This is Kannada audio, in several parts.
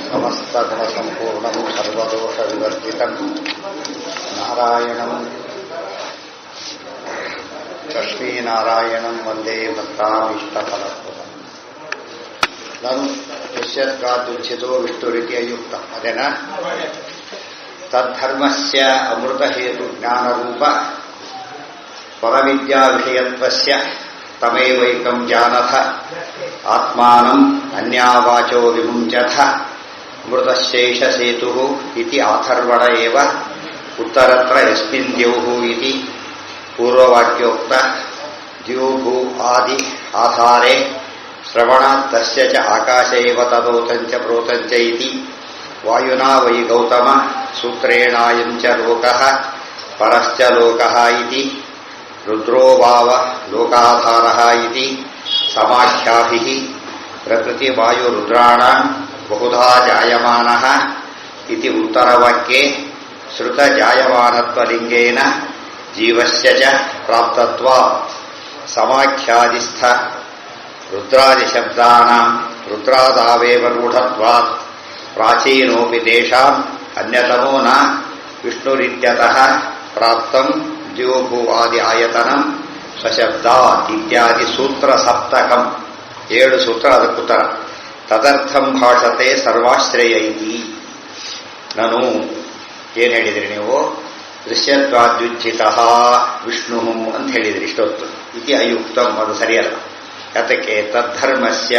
ಸಮಸ್ತಗುಣಸಂಪೂರ್ಣಂ ಸರ್ವದೋಷವಿವರ್ಜಿತಂ ನಾರಾಯಣಂ ಲಕ್ಷ್ಮೀನಾರಾಯಣಂ ವಂದೇ ಭಕ್ತಾಭೀಷ್ಟಫಲಪ್ರದಂ. ನಾನು ಯಶ್ಯತ್ಕಾದ್ಯುಚ್ಛಿತೋ ವಿಷ್ಣುರಿತಿ ಅಯುಕ್ತ ಅದೇನ ತದ್ಧರ್ಮಸ್ಯ ಅಮೃತಹೇತು ಜ್ಞಾನರೂಪ ಪರವಿದ್ಯಾ ವಿಷಯತ್ವಸ್ಯ ತಮೇವೈಕಂ ಜಾನಥ ಆತ್ಮಾನಂ ಅನ್ಯಾವಾಚೋ ವಿಮುಂಚಥ ಅಮೃತಶೇಷ ಸೇತುಃ ಇತಿ ಆಥರ್ವಣ ಏವ ಉತ್ತರತ್ರ ಯಸ್ಮಿನ್ ದ್ಯೌಃ ಇತಿ ಪೂರ್ವವಾಕ್ಯೋಕ್ತ ದ್ಯೂಭೂ ಆದಿ ಆಧಾರೆ ಶ್ರವಣಾತ್ ತಸ್ಯ ಚ ಆಕಾಶ ಏವ ತದೋತಂಚ ಪ್ರೋತಂಚ ಇತಿ ವಾಯುನಾ ವೈ ಗೌತಮ ಸೂತ್ರೇಣಾಯಂ ಚ ಲೋಕಃ ಪರಶ್ಚ ಲೋಕಃ ಇತಿ ರುದ್ರೋ ವಾವ ಲೋಕಾಧಾರಃ ಇತಿ ಸಮಾಖ್ಯಾಭಿಃ ಪ್ರಕೃತಿ ವಾಯು ರುದ್ರಾಣಾಂ ಬಹುಧಾ ಜಾಯಮಾನಃ ಇತಿ ಉತ್ತರವಾಕ್ಯೆ ಶ್ರುತ ಜಾಯಮಾನತ್ವಲಿಂಗೇನ ಜೀವಸ್ಯ ಚ ಪ್ರಾಪ್ತತ್ವಾತ್ ಸಮಾಖ್ಯಾದಿಸ್ಥ ರುದ್ರಾದಿಶಬ್ದಾನಾಂ ರುದ್ರಾದಾವೇವ ರೂಢತ್ವಾತ್ ಪ್ರಾಚೀನೋಪಿ ತೇಷಾಂ ಅನ್ಯತಮೋ ನ ವಿಷ್ಣುರಿತ್ಯತಃ ಪ್ರಾಪ್ತಂ ದ್ಯೋಭೂ ಆದಿ ಆಯತನಂ ಸಶಬ್ದಾತ್ ಇತ್ಯಾದಿ ಸೂತ್ರ ಸಪ್ತಕಂ 7 ಸೂತ್ರ ಅದಕ್ಕುತ್ತರ. ತದರ್ಥಂ ಭಾಷತೆ ಸರ್ವಾಶ್ರಯೈತಿ. ನಾನು ಏನು ಹೇಳಿದ್ರಿ ನೀವು? ದೃಶ್ಯತ್ವಾದ್ಯುಜ್ಜಿತ ವಿಷ್ಣು ಅಂತ ಹೇಳಿದ್ರಿ ಇಷ್ಟೊತ್ತು. ಇತಿ ಅಯುಕ್ತಂ, ಅದು ಸರಿಯಲ್ಲ. ಯಾತಕ್ಕೆ? ತದ್ಧರ್ಮಸ್ಯ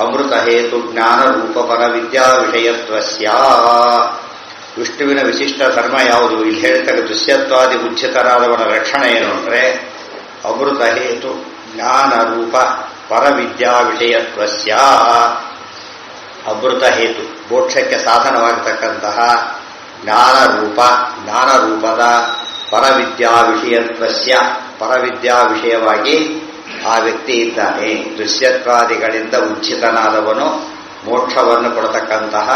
ಅಮೃತ ಹೇತು ಜ್ಞಾನ ರೂಪಪರ ವಿದ್ಯಾ ವಿಷಯತ್ವಸ್ಯ. ವಿಷ್ಣುವಿನ ವಿಶಿಷ್ಟ ಧರ್ಮ ಯಾವುದು? ಇಲ್ಲಿ ಹೇಳ್ತಾರೆ ದೃಶ್ಯತ್ವಾದಿ ಉಜ್ಜಿತರಾದವನ ಲಕ್ಷಣ ಏನು ಅಂದರೆ ಅಮೃತ ಹೇತು ಜ್ಞಾನ ರೂಪ ಪರವಿದ್ಯಾ ವಿಷಯತ್ವಸ್ಯ. ಅಮೃತ ಹೇತು ಮೋಕ್ಷಕ್ಕೆ ಸಾಧನವಾಗತಕ್ಕಂತಹ ಜ್ಞಾನರೂಪದ ಪರವಿದ್ಯಾ ವಿಷಯತ್ವಸ್ಯ, ಪರವಿದ್ಯಾ ವಿಷಯವಾಗಿ ಆ ವ್ಯಕ್ತಿ ಇದ್ದಾನೆ. ದೃಶ್ಯತ್ವಾದಿಗಳಿಂದ ಉಜ್ಜಿತನಾದವನು ಮೋಕ್ಷವನ್ನು ಕೊಡತಕ್ಕಂತಹ,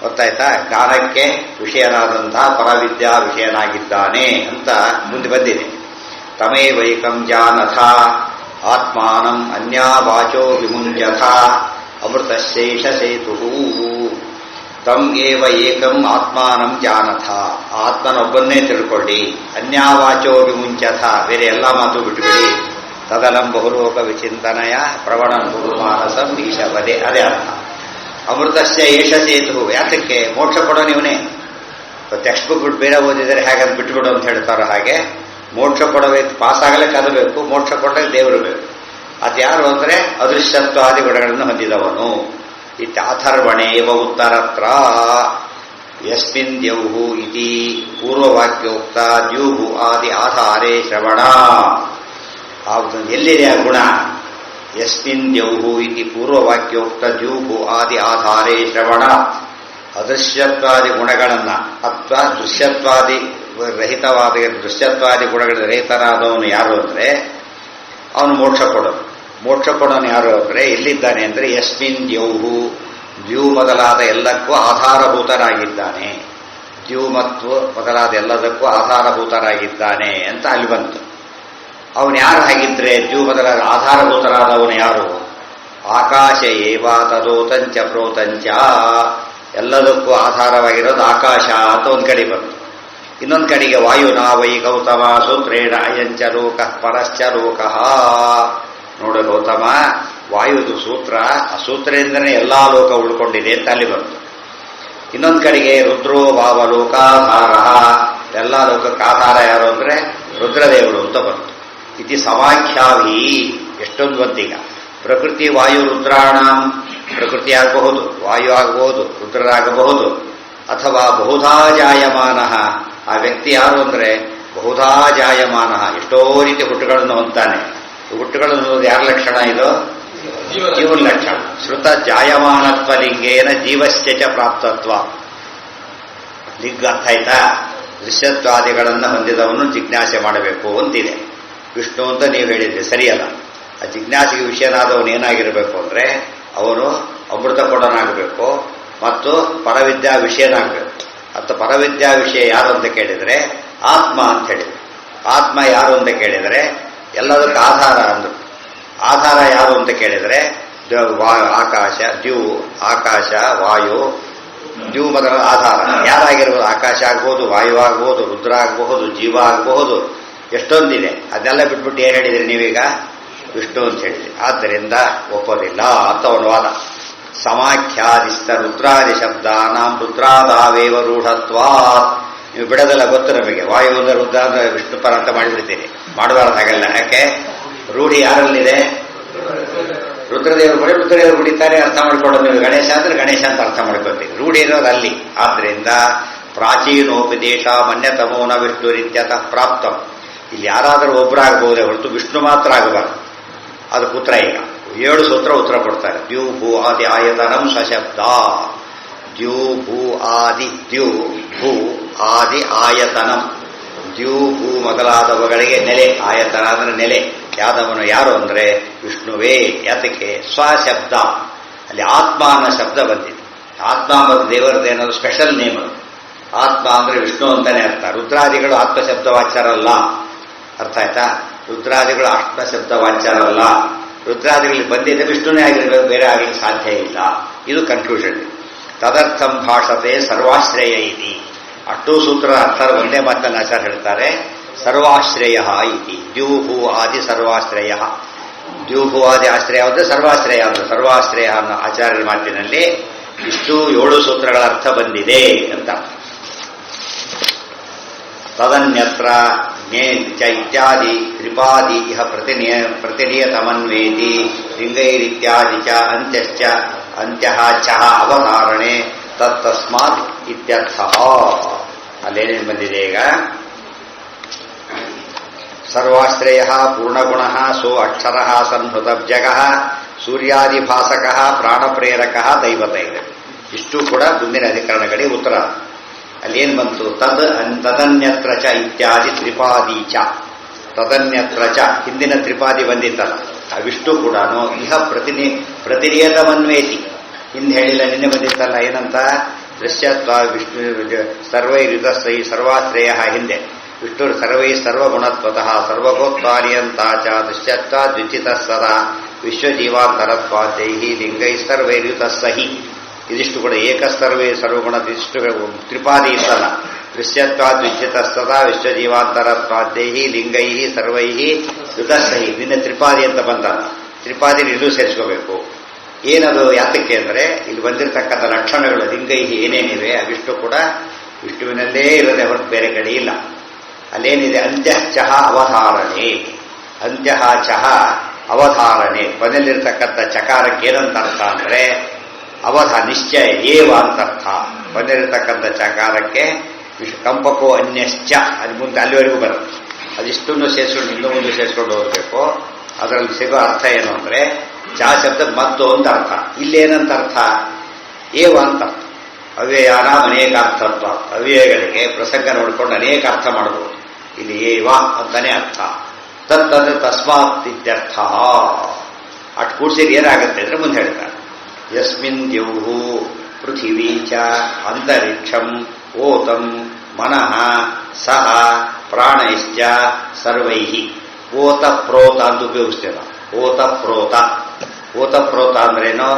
ಗೊತ್ತಾಯ್ತಾ, ಜ್ಞಾನಕ್ಕೆ ವಿಷಯನಾದಂತಹ ಪರವಿದ್ಯಾ ವಿಷಯನಾಗಿದ್ದಾನೆ ಅಂತ ಮುಂದೆ ಬಂದಿದೆ. ತಮೇವೈಕಂ ಜಾನಥ ಆತ್ಮಾನಂ ಅನ್ಯಾವಾಚೋ ವಿಮುಂಚಥ ಅಮೃತಶೇಷ ಸೇತುಃ. ತಂ ಏವ ಏಕಂ ಆತ್ಮಾನಂ ಜಾನಥ, ಆತ್ಮನೊಬ್ಬನ್ನೇ ತಿಳ್ಕೊಳ್ಳಿ. ಅನ್ಯಾವಾಚೋ ವಿಮುಂಚಥ, ಬೇರೆ ಎಲ್ಲ ಮಾತು ಬಿಟ್ಟುಬಿಡಿ. ತದಲಂ ಬಹುಲೋಕ ವಿಚಿಂತನಯ ಪ್ರವಣಂ ಗುರುಮಾನಸಂ ಈಶವದೆ, ಅದೇ ಅರ್ಥ. ಅಮೃತಸ್ಯ ಏಷ ಸೇತು, ಯಾತಕ್ಕೆ? ಮೋಕ್ಷ ಕೊಡೋ ನೀವನೇ. ಟೆಕ್ಸ್ಟ್ ಬುಕ್ ಬಿಟ್ಟು ಬೇರೆ ಓದಿದರೆ ಹೇಗಂತ ಬಿಟ್ಟುಬಿಡು ಅಂತ ಹೇಳ್ತಾರೋ ಹಾಗೆ ಮೋಕ್ಷ ಕೊಡಬೇಕು. ಪಾಸ್ ಆಗಲಿಕ್ಕೆ ಅದು ಬೇಕು, ಮೋಕ್ಷ ಕೊಡಲಿಕ್ಕೆ ದೇವರು ಬೇಕು. ಅದು ಯಾರು ಅಂದರೆ ಅದೃಶ್ಯತ್ವಾದಿ ಗುಣಗಳನ್ನು ಹೊಂದಿದವನು. ಇತ್ಯಾಥರ್ವಣೇ ಇವ ಉತ್ತರತ್ರ ಯಸ್ಮಿನ್ ದ್ಯೌಃ ಇತಿ ಪೂರ್ವವಾಕ್ಯೋಕ್ತ ದ್ಯೂಭು ಆದಿ ಆಧಾರೆ ಶ್ರವಣ. ಎಲ್ಲಿದೆ ಆ ಗುಣ? ಯಸ್ಮಿನ್ ದ್ಯೌಃ ಇತಿ ಪೂರ್ವವಾಕ್ಯೋಕ್ತ ದ್ಯೂಭು ಆದಿ ಆಧಾರೆ ಶ್ರವಣ. ಅದೃಶ್ಯತ್ವಾದಿ ಗುಣಗಳನ್ನು ಅಥವಾ ದೃಶ್ಯತ್ವಾದಿ ರಹಿತವಾದ ದೃಶ್ಯತ್ವಾದಿ ಗುಣಗಳ ರಹಿತನಾದವನು ಯಾರು ಅಂದರೆ ಅವನು ಮೋಕ್ಷ ಕೊಡೋನು. ಮೋಕ್ಷ ಕೊಡೋನು ಯಾರು ಅಂದರೆ ಎಲ್ಲಿದ್ದಾನೆ ಅಂದರೆ ಯಸ್ಮಿನ್ ದ್ಯೌಹು, ದ್ಯೂ ಮೊದಲಾದ ಎಲ್ಲಕ್ಕೂ ಆಧಾರಭೂತರಾಗಿದ್ದಾನೆ. ದ್ಯೂ ಮತ್ತು ಮೊದಲಾದ ಎಲ್ಲದಕ್ಕೂ ಆಧಾರಭೂತರಾಗಿದ್ದಾನೆ ಅಂತ ಅಲ್ಲಿ ಬಂತು. ಅವನು ಯಾರು ಹಾಗಿದ್ರೆ? ದ್ಯೂ ಮೊದಲಾದ ಆಧಾರಭೂತರಾದವನು ಯಾರು? ಆಕಾಶ ಏವ ತದೋತಂಚ ಪ್ರೋತಂಚ, ಎಲ್ಲದಕ್ಕೂ ಆಧಾರವಾಗಿರೋದು ಆಕಾಶ ಅಂತ ಒಂದು ಕಡೆ ಬಂತು. ಇನ್ನೊಂದು ಕಡೆಗೆ ವಾಯುನಾ ವೈ ಗೌತಮ ಸೂತ್ರೇಣ ಅಯಂಚ ಲೋಕ ಪರಶ್ಚ ಲೋಕಃ. ನೋಡು ಗೌತಮ, ವಾಯುದು ಸೂತ್ರ, ಆ ಸೂತ್ರದಿಂದನೇ ಎಲ್ಲಾ ಲೋಕ ಉಳ್ಕೊಂಡಿದೆ ಅಂತ ಅಲ್ಲಿ ಬಂತು. ಇನ್ನೊಂದು ಕಡೆಗೆ ರುದ್ರೋ ಭಾವ ಲೋಕಾಧಾರ, ಎಲ್ಲ ಲೋಕಕ್ಕೆ ಆಧಾರ ಯಾರು ಅಂದರೆ ರುದ್ರದೇವರು ಅಂತ ಬಂತು. ಇತಿ ಸಮಾಖ್ಯಾವಿ, ಎಷ್ಟೊಂದು ಬಂತೀಗ. ಪ್ರಕೃತಿ ವಾಯು ರುದ್ರಾಣಂ, ಪ್ರಕೃತಿ ಆಗಬಹುದು, ವಾಯು ಆಗಬಹುದು, ರುದ್ರರಾಗಬಹುದು. ಅಥವಾ ಬಹುಧಾ ಜಾಯಮಾನ, ಆ ವ್ಯಕ್ತಿ ಯಾರು ಅಂದರೆ ಬಹುಧಾ ಜಾಯಮಾನ, ಎಷ್ಟೋ ರೀತಿ ಹುಟ್ಟುಗಳನ್ನು ಹೊಂತಾನೆ. ಹುಟ್ಟುಗಳನ್ನು ಯಾರ ಲಕ್ಷಣ? ಇದು ಜೀವನ ಲಕ್ಷಣ. ಶ್ರುತ ಜಾಯಮಾನತ್ವ ಲಿಂಗೇನ ಜೀವಸ್ಯ ಚ ಪ್ರಾಪ್ತತ್ವ. ಲಿಂಗ ಅರ್ಥ ಆಯ್ತಾ? ದೃಶ್ಯತ್ವಾದಿಗಳನ್ನು ಹೊಂದಿದವನು ಜಿಜ್ಞಾಸೆ ಮಾಡಬೇಕು ಅಂತಿದೆ. ವಿಷ್ಣು ಅಂತ ನೀವು ಹೇಳಿದ್ರಿ, ಸರಿಯಲ್ಲ. ಆ ಜಿಜ್ಞಾಸೆಗೆ ವಿಷಯನಾದವನು ಏನಾಗಿರಬೇಕು ಅಂದರೆ ಅವನು ಅಮೃತ ಕೊಡನಾಗಬೇಕು ಮತ್ತು ಪರವಿದ್ಯಾ ವಿಷಯನಾಗಬೇಕು. ಅಥವಾ ಪರವಿದ್ಯಾ ವಿಷಯ ಯಾರು ಅಂತ ಕೇಳಿದರೆ ಆತ್ಮ ಅಂತ ಹೇಳಿದ್ರು. ಆತ್ಮ ಯಾರು ಅಂತ ಕೇಳಿದರೆ ಎಲ್ಲದಕ್ಕೆ ಆಧಾರ ಅಂದರು. ಕೇಳಿದರೆ ಆಕಾಶ, ದ್ಯೂ, ಆಕಾಶ, ವಾಯು, ದ್ಯೂ ಮೊದಲ ಆಧಾರ ಯಾರಾಗಿರ್ಬೋದು? ಆಕಾಶ ಆಗ್ಬೋದು, ವಾಯು ಆಗ್ಬೋದು, ರುದ್ರ ಆಗಬಹುದು, ಜೀವ ಆಗಬಹುದು, ಎಷ್ಟೊಂದಿದೆ. ಅದನ್ನೆಲ್ಲ ಬಿಟ್ಬಿಟ್ಟು ಏನು ಹೇಳಿದ್ರಿ ನೀವೀಗ? ವಿಷ್ಣು ಅಂತ ಹೇಳಿದ್ರಿ. ಆದ್ದರಿಂದ ಒಪ್ಪೋದಿಲ್ಲ ಅಂತ ಒಂದು ವಾದ. ಸಮಾಖ್ಯಾದಿಸ್ತ ರುದ್ರಾದಿ ಶಬ್ದ ನಾಂ ರುದ್ರಾದಾವೇವ ರೂಢತ್ವಾತ್. ನೀವು ಬಿಡೋದೆಲ್ಲ ಗೊತ್ತು ನಮಗೆ. ವಾಯು ಅಂದ್ರೆ ರುದ್ರ ಅಂದ್ರೆ ವಿಷ್ಣು ಪರ ಅಂತ ಮಾಡಿಬಿಡ್ತೀರಿ. ಮಾಡಬಾರ್ದು ಹಾಗಲ್ಲ. ಯಾಕೆ? ರೂಢಿ ಯಾರಲ್ಲಿದೆ? ರುದ್ರದೇವರು ಬಳಿ ರುದ್ರದೇವರು ಬಿಡಿತಾರೆ ಅರ್ಥ ಮಾಡ್ಕೊಳ್ಳೋದು. ನೀವು ಗಣೇಶ ಅಂದ್ರೆ ಗಣೇಶ ಅಂತ ಅರ್ಥ ಮಾಡ್ಕೊತೀವಿ. ರೂಢಿ ಇರೋದು ಅಲ್ಲಿ. ಆದ್ದರಿಂದ ಪ್ರಾಚೀನೋಪದೇಶ ಮನ್ಯತಮೋನ ವಿಷ್ಣು ರೀತ್ಯತಃ ಪ್ರಾಪ್ತ. ಇಲ್ಲಿ ಯಾರಾದರೂ ಒಬ್ಬರಾಗಬಹುದೇ ಹೊರತು ವಿಷ್ಣು ಮಾತ್ರ ಆಗಬಾರ್ದು. ಅದಕ್ಕೆ ಉತ್ತರ ಈಗ 7 ಸೂತ್ರ ಉತ್ತರ ಕೊಡ್ತಾರೆ. ದ್ಯೂ ಭೂ ಆದಿ ಆಯತನಂ ಸಶಬ್ದ. ದ್ಯೂ ಭೂ ಆದಿ, ದ್ಯೂ ಭೂ ಆದಿ ಆಯತನಂ. ದ್ಯೂ ಭೂ ಮೊದಲಾದವುಗಳಿಗೆ ನೆಲೆ. ಆಯತನ ಅಂದ್ರೆ ನೆಲೆ. ಯಾದವನು ಯಾರು ಅಂದ್ರೆ ವಿಷ್ಣುವೇ. ಯಾತಕ್ಕೆ? ಸ್ವಶಬ್ದ. ಅಲ್ಲಿ ಆತ್ಮ ಅನ್ನೋ ಶಬ್ದ ಬಂದಿದೆ. ಆತ್ಮ ಮತ್ತು ದೇವರದ್ದು ಏನಾದ್ರು ಸ್ಪೆಷಲ್ ನೇಮ್. ಆತ್ಮ ಅಂದ್ರೆ ವಿಷ್ಣು ಅಂತಾನೆ ಅರ್ಥ. ರುದ್ರಾದಿಗಳು ಆತ್ಮಶಬ್ದ ವಾಚ್ಯರಲ್ಲ. ಅರ್ಥ ಆಯ್ತಾ? ರುದ್ರಾದಿಗಳು ಆತ್ಮಶಬ್ದ ವಾಚ್ಯರಲ್ಲ. ರುದ್ರಾದಿಗಳಿಗೆ ಬಂದಿದೆ ವಿಷ್ಣುನೇ ಆಗಿರ್ಬೇಕು, ಬೇರೆ ಆಗಲಿಕ್ಕೆ ಸಾಧ್ಯ ಇಲ್ಲ. ಇದು ಕನ್ಕ್ಲೂಷನ್. ತದರ್ಥಂ ಭಾಷತೆ ಸರ್ವಾಶ್ರಯ ಇತಿ. ಅಷ್ಟೂ ಸೂತ್ರ ಅರ್ಥ ಒಂದೇ ಮಾತನ್ನು ಆಚಾರ್ಯ ಹೇಳ್ತಾರೆ. ಸರ್ವಾಶ್ರಯ ಇತಿ. ದ್ಯೂಹು ಆದಿ ಸರ್ವಾಶ್ರಯ. ದ್ಯೂಹು ಆದಿ ಆಶ್ರಯ ಅಂದರೆ ಸರ್ವಾಶ್ರಯ ಅಂದ್ರೆ ಸರ್ವಾಶ್ರಯ ಅನ್ನೋ ಆಚಾರ್ಯರ ಮಾತಿನಲ್ಲಿ ಇಷ್ಟು 7 ಸೂತ್ರಗಳ ಅರ್ಥ ಬಂದಿದೆ ಅಂತ. ತದನ್ಯತ್ರ ಇತ್ಯಾದಿ ತ್ರಿಪಾದಿ ಇಹ ಪ್ರತಿನಿಯತಮನ್ವೇತಿ ಲಿಂಗೈರಿತ್ಯಾದಿ ಚ ಅಂತ್ಯಶ್ಚ ಅಂತ್ಯಃ ಚ ಅವಧಾರಣೆ ತತ್ತಸ್ಮಾತ್ ಇತ್ಯರ್ಥ. ಅಲ್ಲೇನೇನು ಬಂದಿದೆ ಈಗ? ಸರ್ವಾಶ್ರಯ ಪೂರ್ಣಗುಣ ಸೋ ಅಕ್ಷರ ಸಂಹೃತಬ್ಜಗ ಸೂರ್ಯಾದಿಭಾಸಕ ಪ್ರಾಣಪ್ರೇರಕ ದೈವತೈವ. ಇಷ್ಟು ಕೂಡ ಮುಂದಿನ ಅಧಿಕರಣಗಳಿಗೆ ಉತ್ತರ. ಅಲ್ಲೇನು ಬಂತು? ತದನ್ಯತ್ರ ಚ ಇತ್ಯಾದಿ ತ್ರಿಪಾದಿ ಚ. ತದನ್ಯತ್ರ ಚ ಹಿಂದಿನ ತ್ರಿಪಾದಿ ಬಂದಿತ್ತಲ್ಲ, ಅವಿಷ್ಟು ಕೂಡ ಇಹ ಪ್ರತಿನಿಯತಮನ್ವೇತಿ. ಹಿಂದೆ ಹೇಳಿಲ್ಲ, ನಿನ್ನೆ ಬಂದಿತ್ತಲ್ಲ ಏನಂತ? ದೃಶ್ಯತ್ವ ವಿಷ್ಣು ಸರ್ವೈರುತಸ್ಸೈ ಸರ್ವಾಶ್ರಯ. ಹಿಂದೆ ವಿಷ್ಣು ಸರ್ವೈ ಸರ್ವಗುಣತ್ವತಃ ಸರ್ವಗೋತ್ವಾರ್ಯಂತ ಚ ದೃಶ್ಯತ್ವ ದ್ವಿಚಿತ ಸದಾ ವಿಶ್ವಜೀವಾಂತರತ್ವಾದ್ಯೈ ಲಿಂಗೈ ಸರ್ವೈರುತಸ್ಸಹಿ. ಇದಿಷ್ಟು ಕೂಡ ಏಕಸ್ತರ್ವೇ ಸರ್ವಗುಣ ಇಷ್ಟು ತ್ರಿಪಾದಿ ಇತ್ತಲ್ಲ. ದೃಶ್ಯತ್ವಾದ್ವಿಚ್ಯತ ಸದಾ ವಿಶ್ವಜೀವಾಂತರತ್ವಾದ್ಯೈ ಲಿಂಗೈ ಸರ್ವೈ ಯುತಸ್ಸಹಿ. ನಿನ್ನೆ ತ್ರಿಪಾದಿ ಅಂತ ಬಂತಲ್ಲ, ತ್ರಿಪಾದಿ ಇಲ್ಲೂ ಸೇರಿಸ್ಕೋಬೇಕು. ಏನದು? ಯಾತಕ್ಕೆ ಅಂದರೆ ಇಲ್ಲಿ ಬಂದಿರತಕ್ಕಂಥ ಲಕ್ಷಣಗಳು ಲಿಂಗೈ ಏನೇನಿವೆ ಅವಿಷ್ಟು ಕೂಡ ವಿಷ್ಣುವಿನಲ್ಲೇ ಇರದೆ ಹೊರತು ಬೇರೆ ಕಡೆ ಇಲ್ಲ. ಅಲ್ಲೇನಿದೆ? ಅಂತ್ಯಃ ಚಹ ಅವಧಾರಣೆ. ಅಂತ್ಯಃ ಚಹ ಅವಧಾರಣೆ. ಕೊನೆಯಲ್ಲಿರ್ತಕ್ಕಂಥ ಚಕಾರಕ್ಕೆ ಏನಂತ ಅರ್ಥ ಅಂದರೆ ನಿಶ್ಚಯ ಏವ ಅಂತ ಅರ್ಥ. ಬಂದಿರತಕ್ಕಂಥ ಚಕಾರಕ್ಕೆ ಕಂಪಕೋ ಅನ್ಯಶ್ಚ. ಅದು ಮುಂದೆ ಅಲ್ಲಿವರೆಗೂ ಬರುತ್ತೆ. ಅದಿಷ್ಟನ್ನು ಸೇರಿಸ್ಕೊಂಡು ಇನ್ನೂ ಮುಂದೆ ಸೇರಿಸ್ಕೊಂಡು ಹೋಗಬೇಕು. ಅದರಲ್ಲಿ ಸಿಗೋ ಅರ್ಥ ಏನು ಅಂದರೆ ಚಾ ಶಬ್ದ ಮತ್ತು ಅಂತ ಅರ್ಥ. ಇಲ್ಲೇನಂತ ಅರ್ಥ? ಏವ ಅಂತ ಅರ್ಥ. ಅವ್ಯಯಾನ ಅನೇಕ ಅರ್ಥತ್ವ. ಅವ್ಯಯಗಳಿಗೆ ಪ್ರಸಂಗ ನೋಡಿಕೊಂಡು ಅನೇಕ ಅರ್ಥ ಮಾಡಬಹುದು. ಇಲ್ಲಿ ಏವ ಅಂತಾನೆ ಅರ್ಥ. ತತ್ತಂದ್ರೆ ತಸ್ಮಾತ್ ಇತ್ಯರ್ಥ. ಅಷ್ಟು ಕೂಡಿಸಿದ್ರೆ ಏನಾಗುತ್ತೆ ಅಂದರೆ ಮುಂದೆ ಹೇಳ್ತಾರೆ. ಯಸ್ಮಿನ್ ದ್ಯೌಃ ಪೃಥಿವೀ ಚ ಅಂತರಿಕ್ಷಂ ಓತಂ ಮನಃ ಸಹ ಪ್ರಾಣೈಶ್ಚ ಸರ್ವೈಃ. ಓತ ಪ್ರೋತ ಅಂತ ಉಪಯೋಗಿಸ್ತೇವೆ. ಓತ ಪ್ರೋತ. ಓತ ಪ್ರೋತ ಅಂದ್ರೇನು?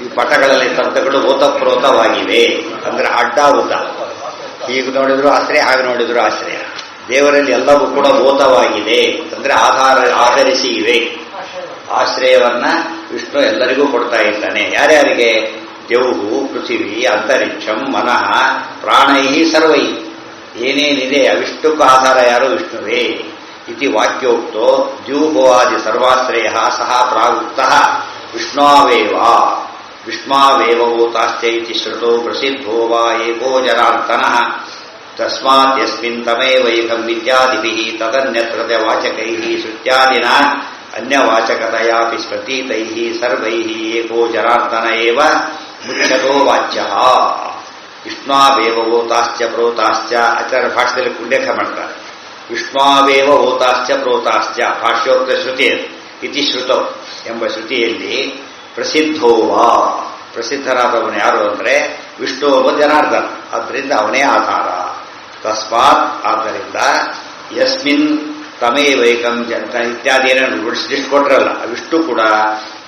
ಈ ಪಟಗಳಲ್ಲಿ ತಂತಗಳು ಓತಪ್ರೋತವಾಗಿವೆ ಅಂದ್ರೆ ಅಡ್ಡ ಉದ್ದ. ಹೀಗೆ ನೋಡಿದ್ರು ಆಶ್ರಯ, ಹಾಗೆ ನೋಡಿದ್ರು ಆಶ್ರಯ. ದೇವರಲ್ಲಿ ಎಲ್ಲವೂ ಕೂಡ ಓತವಾಗಿದೆ ಅಂದ್ರೆ ಆಧರಿಸಿ ಇವೆ. ಆಶ್ರಯವನ್ನ ವಿಷ್ಣು ಎಲ್ಲರಿಗೂ ಕೊಡ್ತಾ ಇದ್ದಾನೆ. ಯಾರ್ಯಾರಿಗೆ? ದ್ಯೌಹು ಪೃಥಿವಿ ಅಂತರಿಕ್ಷಂ ಮನಃ ಪ್ರಾಣೈ ಸರ್ವೈ. ಏನೇನಿದೆ ಅವಿಷ್ಟಕ್ಕೂ ಆಧಾರ ಯಾರು? ವಿಷ್ಣುವೇ. ಇತಿ ವಾಕ್ಯೋಕ್ತೋ ದ್ಯೂಹೋವಾದಿ ಸರ್ವಾಶ್ರಯ ಸಹ ಪ್ರಾಗುಕ್ತಃ ವಿಷ್ಣಾವೇವ. ವಿಷ್ಣಾವೇವೋತಾಶ್ಚೈತಿ ಶ್ರುತೋ ಪ್ರಸಿದ್ಧೋ ವಾ ಏಕೋ ಜನಾರ್ದನಃ. ತಸ್ಮಾತ್ ಯಸ್ಮಿನ್ ತಮೇವೈಕಂ ಇತ್ಯಾದಿಭಿಃ ತದನ್ಯತ್ರ ವಾಚಕೈಃ ಶ್ರುತ್ಯಾದಿನ ಅನ್ಯವಾಚಕತಯಾಪಿ ಪ್ರತೀತೈಃ ಸರ್ವೈಃ ಏಕೋ ಜನಾರ್ದನ ಏವ ಮುಚ್ಯತೋ ವಾಚ್ಯಃ. ವಿಷ್ಣಾವೇವ ಓತಾಶ್ಚ ಪ್ರೋತಾಶ್ಚ. ಆಚಾರ್ಯ ಭಾಷೆಯಲ್ಲಿ ಉಲ್ಲೇಖ ಮಾಡ್ತಾರೆ. ವಿಷ್ಣಾವೇವ ಓತಾಶ್ಚ ಪ್ರೋತಾಶ್ಚ ಭಾಷ್ಯೋಕ್ತ ಶ್ರುತಿ ಇತಿ ಶ್ರುತೌ ಎಂಬ ಶ್ರುತಿಯಲ್ಲಿ ಪ್ರಸಿದ್ಧೋವಾ, ಪ್ರಸಿದ್ಧರಾದವನು ಯಾರು ಅಂದರೆ ವಿಷ್ಣು ಒಬ್ಬ ಜನಾರ್ದನ. ಆದ್ದರಿಂದ ಅವನೇ ಆಧಾರ. ತಸ್ಮಾತ್, ಆದ್ದರಿಂದ ಯಸ್ಮಿನ್ ತಮೇವೈಕಂ ಇತ್ಯಾದಿ ಏನೇನು ಲಿಸ್ಟ್ ಕೊಟ್ರಲ್ಲ ಅವಿಷ್ಟು ಕೂಡ